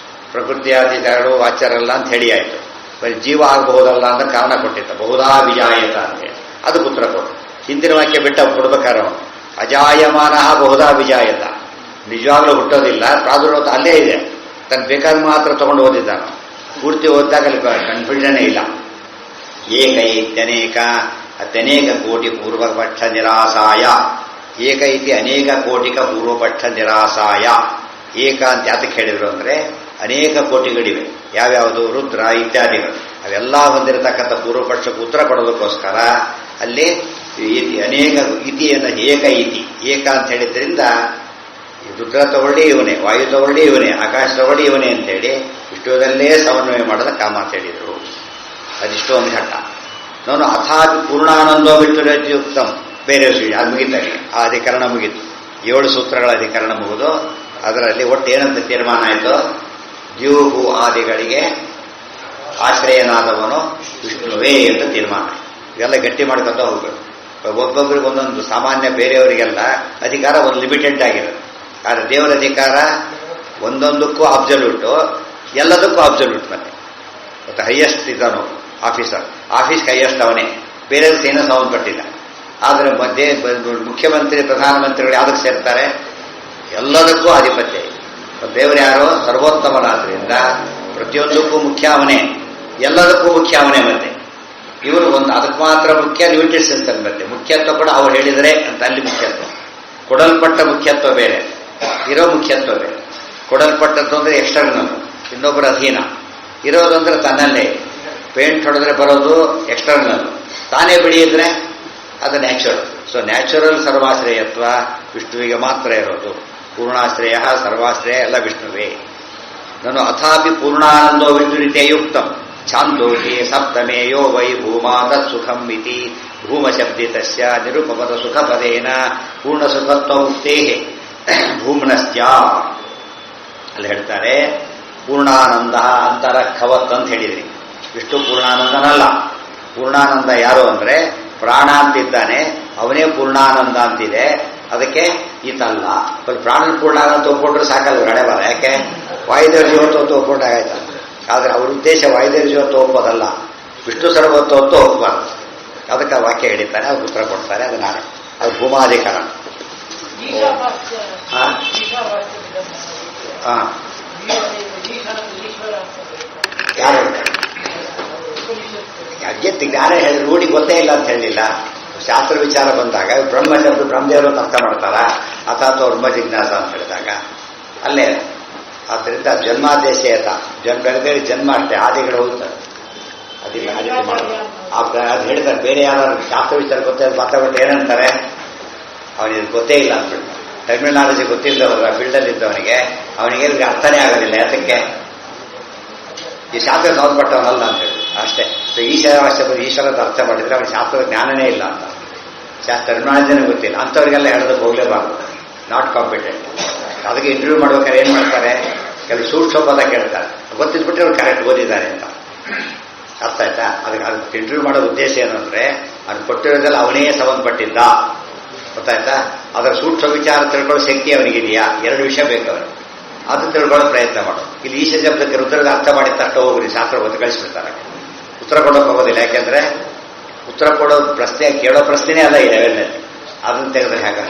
ಪ್ರಕೃತಿಯಾದಿಗಳು ವಾಚ್ಯರಲ್ಲ ಅಂತ ಹೇಳಿ ಆಯಿತು. ಬರೀ ಜೀವ ಆಗಬಹುದಲ್ಲ ಅಂತ ಕಾರಣ ಕೊಟ್ಟಿದ್ದ. ಬಹುಧಾ ವಿಜಾಯತ ಅಂತೇಳಿ ಅದಕ್ಕೆ ಉತ್ತರ ಕೊಟ್ಟು ಹಿಂದಿನ ವಾಕ್ಯ ಬಿಟ್ಟ ಕೊಡ್ಬೇಕಾರೆ ಅವನು ಅಜಾಯಮಾನ ಬಹುಧಾ ವಿಜಾಯತ, ನಿಜವಾಗ್ಲೂ ಹುಟ್ಟೋದಿಲ್ಲ, ಪ್ರಾದುರ್ಭೂತ ಅಲ್ಲೇ ಇದೆ, ತನ್ನ ಬೇಕಾದ ಮಾತ್ರ ತಗೊಂಡು ಓದಿದ್ದಾನೆ. ಪೂರ್ತಿ ಓದಿದಾಗ ಅಲ್ಲಿ ಕನ್ಫ್ಯೂಷನ್ನೇ ಇಲ್ಲ. ಏಕ ಇತ್ಯನೇಕ ಅತ್ಯನೇಕ ಕೋಟಿ ಪೂರ್ವಪಕ್ಷ ನಿರಾಸಾಯ, ಏಕ ಇತಿ ಅನೇಕ ಕೋಟಿಕ ಪೂರ್ವಪಕ್ಷ ನಿರಾಸಾಯ. ಏಕ ಅಂತ ಯಾತಕ್ಕೆ ಹೇಳಿದ್ರು ಅಂದರೆ ಅನೇಕ ಕೋಟಿಗಳಿವೆ, ಯಾವ್ಯಾವುದು ರುದ್ರ ಇತ್ಯಾದಿಗಳು, ಅವೆಲ್ಲ ಹೊಂದಿರತಕ್ಕಂಥ ಪೂರ್ವಪಕ್ಷಕ್ಕೆ ಉತ್ತರ ಕೊಡೋದಕ್ಕೋಸ್ಕರ ಅಲ್ಲಿ ಅನೇಕ ಇತಿಯನ್ನು ಏಕ ಇತಿ, ಏಕ ಅಂತ ಹೇಳಿದ್ರಿಂದ ರುದ್ರ ತಗೊಳ್ಳಿ ಇವನೇ, ವಾಯು ತಗೊಳ್ಳಿ ಇವನೇ, ಆಕಾಶ ತಗೊಳ್ಳಿ ಇವನೇ ಅಂತೇಳಿ ವಿಷ್ಣುವದಲ್ಲೇ ಸಮನ್ವಯ ಮಾಡೋದ ಕಾಮ ಅಂತ ಹೇಳಿದರು. ಅದಿಷ್ಟು ಒಂದು ಘಟ್ಟ. ನಾನು ಅಥಾಪಿ ಪೂರ್ಣಾನಂದೋ ಬಿಟ್ಟು ಉತ್ತಮ ಬೇರೆ ವಿಷಯ ಅದು ಮುಗಿತಾಗಿ ಆ ಅಧಿಕರಣ ಮುಗೀತು. 7 ಸೂತ್ರಗಳ ಅಧಿಕರಣ ಮುಗಿದು ಅದರಲ್ಲಿ ಒಟ್ಟು ಏನಂತ ತೀರ್ಮಾನ ಆಯಿತು, ದ್ಯೂಹು ಆದಿಗಳಿಗೆ ಆಶ್ರಯನಾದವನು ವಿಷ್ಣುವೇ ಅಂತ ತೀರ್ಮಾನ. ಇವೆಲ್ಲ ಗಟ್ಟಿ ಮಾಡ್ಕೊತ ಹೋಗ್ಬೇಕು. ಒಬ್ಬೊಬ್ಬರಿಗೆ ಒಂದೊಂದು ಸಾಮಾನ್ಯ, ಬೇರೆಯವರಿಗೆಲ್ಲ ಅಧಿಕಾರ ಒಂದು ಲಿಮಿಟೆಡ್ ಆಗಿರೋದು. ಆದರೆ ದೇವರ ಅಧಿಕಾರ ಒಂದೊಂದಕ್ಕೂ ಅಬ್ಸಲ್ಯೂಟು, ಎಲ್ಲದಕ್ಕೂ ಅಬ್ಸಲ್ಯೂಟ್. ಮತ್ತೆ ಹೈಯೆಸ್ಟ್ ಇದ್ದಾನು ಆಫೀಸರ್, ಆಫೀಸ್ಗೆ ಹೈಯೆಸ್ಟ್ ಅವನೇ, ಬೇರೆದಕ್ಕೆ ಏನೋ ಸಂಬಂಧಪಟ್ಟಿಲ್ಲ. ಆದರೆ ಮಧ್ಯೆ ಮುಖ್ಯಮಂತ್ರಿ ಪ್ರಧಾನಮಂತ್ರಿಗಳು ಯಾವುದಕ್ಕೆ ಸೇರ್ತಾರೆ, ಎಲ್ಲದಕ್ಕೂ ಆಧಿಪತ್ಯ. ದೇವರು ಯಾರೋ ಸರ್ವೋತ್ತಮನಾದ್ರಿಂದ ಪ್ರತಿಯೊಂದಕ್ಕೂ ಮುಖ್ಯ ಅವನೇ, ಎಲ್ಲದಕ್ಕೂ ಮುಖ್ಯ ಅವನೇ. ಮತ್ತೆ ಇವರು ಒಂದು ಅದಕ್ಕೆ ಮಾತ್ರ ಮುಖ್ಯ, ಲಿಮಿಟೆಡ್ ಸೆನ್ಸ್ ಅಂತ ಮತ್ತೆ ಮುಖ್ಯತ್ವ ಕೂಡ ಅವ್ರು ಹೇಳಿದರೆ ಅಂತ ಅಲ್ಲಿ ಮುಖ್ಯತ್ವ. ಕೊಡಲ್ಪಟ್ಟ ಮುಖ್ಯತ್ವ ಬೇರೆ, ಇರೋ ಮುಖ್ಯತ್ವ ಬೇರೆ. ಕೊಡಲ್ಪಟ್ಟದ್ದು ಅಂದರೆ ಎಕ್ಸ್ಟರ್ನಲ್, ಇನ್ನೊಬ್ಬರ ಅಧೀನ. ಇರೋದು ಅಂದರೆ ತನ್ನಲ್ಲೇ. ಪೇಂಟ್ ಹೊಡೆದ್ರೆ ಬರೋದು ಎಕ್ಸ್ಟರ್ನಲ್, ತಾನೇ ಬೆಳೆಯಿದ್ರೆ ಅದು ನ್ಯಾಚುರಲ್. ಸೊ ನ್ಯಾಚುರಲ್ ಸರ್ವಾಶ್ರಯತ್ವ ವಿಷ್ಣುವಿಗೆ ಮಾತ್ರ ಇರೋದು. ಪೂರ್ಣಾಶ್ರಯ ಸರ್ವಾಶ್ರಯ ಎಲ್ಲ ವಿಷ್ಣುವೇ. ನಾನು ಅಥಾಪಿ ಪೂರ್ಣಾನಂದೋ ವಿದ್ಯುರಿತೆಯುಕ್ತಂ ಛಾಂದೋಹಿ ಸಪ್ತಮೇ ಯೋ ವೈ ಭೂಮಾ ತತ್ ಸುಖಂ ಇತಿ ಭೂಮಶಬ್ದಿತಸ್ಯ ನಿರುಪಪದ ಸುಖಪದೇನ ಪೂರ್ಣಸುಖತ್ವ ಉಕ್ತೇ ಭೂಮ್ನಶ್ಚ. ಅಲ್ಲಿ ಹೇಳ್ತಾರೆ ಪೂರ್ಣಾನಂದ ಅಂತರಖವತ್ ಅಂತ ಹೇಳಿದ್ರಿ. ವಿಷ್ಣು ಪೂರ್ಣಾನಂದನಲ್ಲ. ಪೂರ್ಣಾನಂದ ಯಾರು ಅಂದರೆ ಪ್ರಾಣ ಅಂತಿದ್ದಾನೆ, ಅವನೇ ಪೂರ್ಣಾನಂದ ಅಂತಿದೆ. ಅದಕ್ಕೆ ಈತಲ್ಲ. ಪ್ರಾಣನ ಪೂರ್ಣಾನಂದ ಒಪ್ಕೊಂಡ್ರೆ ಸಾಕಲ್ಲ, ಹಣೆ ಬರ. ಯಾಕೆ ವಾಯುದೇವ್ರ ಜೀವತ್ವ ಒಪ್ಕೊಂಡಾಗಾಯ್ತ. ಆದರೆ ಅವ್ರ ಉದ್ದೇಶ ವಾಯುದೇವ್ರ ಜೀವತ್ವ ಒಪ್ಪೋದಲ್ಲ, ವಿಷ್ಣು ಸರ್ವತ್ವ ಒಪ್ಪಬಾರ್ದು. ಅದಕ್ಕೆ ವಾಕ್ಯ ಹೇಳಿದ್ದಾರೆ, ಅವ್ರು ಉತ್ತರ ಕೊಡ್ತಾರೆ. ಅದು ನಾನೇ, ಅದು ಭೂಮಾಧಿಕಾರ. ಯಾರು ಅಜ್ಜೆತ್ತಿ ಜ್ಞಾನ ಹೇಳಿದ್ರು, ರೂಢಿಗೆ ಗೊತ್ತೇ ಇಲ್ಲ ಅಂತ ಹೇಳಿಲ್ಲ. ಶಾಸ್ತ್ರ ವಿಚಾರ ಬಂದಾಗ ಬ್ರಹ್ಮ ಶಬ್ದ ಬ್ರಹ್ಮದೇವರು ಅಂತ ಅರ್ಥ ಮಾಡ್ತಾರ, ಅಥಾತ್ ಬ್ರಹ್ಮ ಜಿಜ್ಞಾಸ ಅಂತ ಹೇಳಿದಾಗ ಅಲ್ಲೇ. ಆದ್ದರಿಂದ ಜನ್ಮಾದೇಶ ಬೆಳೆದೇಳಿ ಜನ್ಮ ಅಷ್ಟೇ, ಆದಿಗಳು ಹೋಗ್ತಾರೆ. ಅದಿಲ್ಲ ಅದಕ್ಕೆ ಮಾಡೋದು ಅದು ಹೇಳ್ತಾರೆ. ಬೇರೆ ಯಾರು ಶಾಸ್ತ್ರ ವಿಚಾರ ಗೊತ್ತೇ ಮಾತಾಡ್ಬಿಟ್ಟು ಏನಂತಾರೆ, ಅವನಿಗೆ ಗೊತ್ತೇ ಇಲ್ಲ ಅಂತ ಹೇಳ್ತಾರೆ. ಟರ್ಮಿನಲ್ ನಾಲೆಜ್ ಗೊತ್ತಿಲ್ಲದವ್ರ ಫೀಲ್ಡಲ್ಲಿ ಇದ್ದವನಿಗೆ ಅವನಿಗೆ ಅರ್ಥನೇ ಆಗೋದಿಲ್ಲ. ಯಾತಕ್ಕೆ ಈ ಶಾಸ್ತ್ರ ಸಂಬಂಧಪಟ್ಟವನಲ್ಲ ಅಂತ ಹೇಳಿ ಅಷ್ಟೇ. ಸೊ ಈಶ್ವರಾವಶ್ಯ ಬಂದು ಈಶ್ವರದ ಅರ್ಥ ಮಾಡಿದ್ರೆ ಅವನಿಗೆ ಶಾಸ್ತ್ರದ ಜ್ಞಾನನೇ ಇಲ್ಲ ಅಂತ, ಶಾಸ್ತ್ರ ಟರ್ಮಿನಾಲಜಿನೇ ಗೊತ್ತಿಲ್ಲ. ಅಂಥವ್ರಿಗೆಲ್ಲ ಹೇಳೋದಕ್ಕೆ ಹೋಗಲೇಬಾರ್ದು, ನಾಟ್ ಕಾಂಪಿಟೆಂಟ್. ಅದಕ್ಕೆ ಇಂಟರ್ವ್ಯೂ ಮಾಡ್ಬೇಕಾದ್ರೆ ಏನು ಮಾಡ್ತಾರೆ, ಕೆಲವು ಸೂಕ್ಷ್ಮ ಪದ ಕೇಳ್ತಾರೆ, ಗೊತ್ತಿದ್ಬಿಟ್ರೆ ಅವ್ರು ಕರೆಕ್ಟ್ ಓದಿದ್ದಾರೆ ಅಂತ. ಅರ್ಥ ಆಯ್ತಾ? ಅದಕ್ಕೆ ಇಂಟರ್ವ್ಯೂ ಮಾಡೋ ಉದ್ದೇಶ ಏನು ಅಂದರೆ ಅದು ಕೊಟ್ಟಿರೋದೆಲ್ಲ ಅವನೇ ಸಂಬಂಧಪಟ್ಟಿದ್ದ. ಗೊತ್ತಾಯ್ತಾ? ಅದರ ಸೂಕ್ಷ್ಮ ವಿಚಾರ ತಿಳ್ಕೊಳ್ಳೋ ಶಕ್ತಿ ಅವನಿಗಿದೆಯಾ? 2 ವಿಷಯ ಬೇಕು ಅವನಿಗೆ. ಅದು ತಿಳ್ಕೊಳ್ಳೋ ಪ್ರಯತ್ನ ಮಾಡೋದು. ಇಲ್ಲಿ ಈಶ ಶಬ್ದಕ್ಕೆ ರುದ್ರದ ಅರ್ಥ ಮಾಡಿದ ತಕ್ಷಣ ಹೋಗ್ರಿ ಶಾಸ್ತ್ರ ಗೊತ್ತು ಕಳಿಸ್ಬಿಡ್ತಾರೆ. ಉತ್ತರ ಕೊಡೋಕೆ ಹೋಗೋದಿಲ್ಲ. ಯಾಕೆಂದ್ರೆ ಉತ್ತರ ಕೊಡೋ ಪ್ರಶ್ನೆ ಕೇಳೋ ಪ್ರಶ್ನೆನೇ ಅಲ್ಲ ಈ ಲೆವೆಲ್ನಲ್ಲಿ. ಅದನ್ನು ತೆಗೆದ್ರೆ ಹೇಗೆ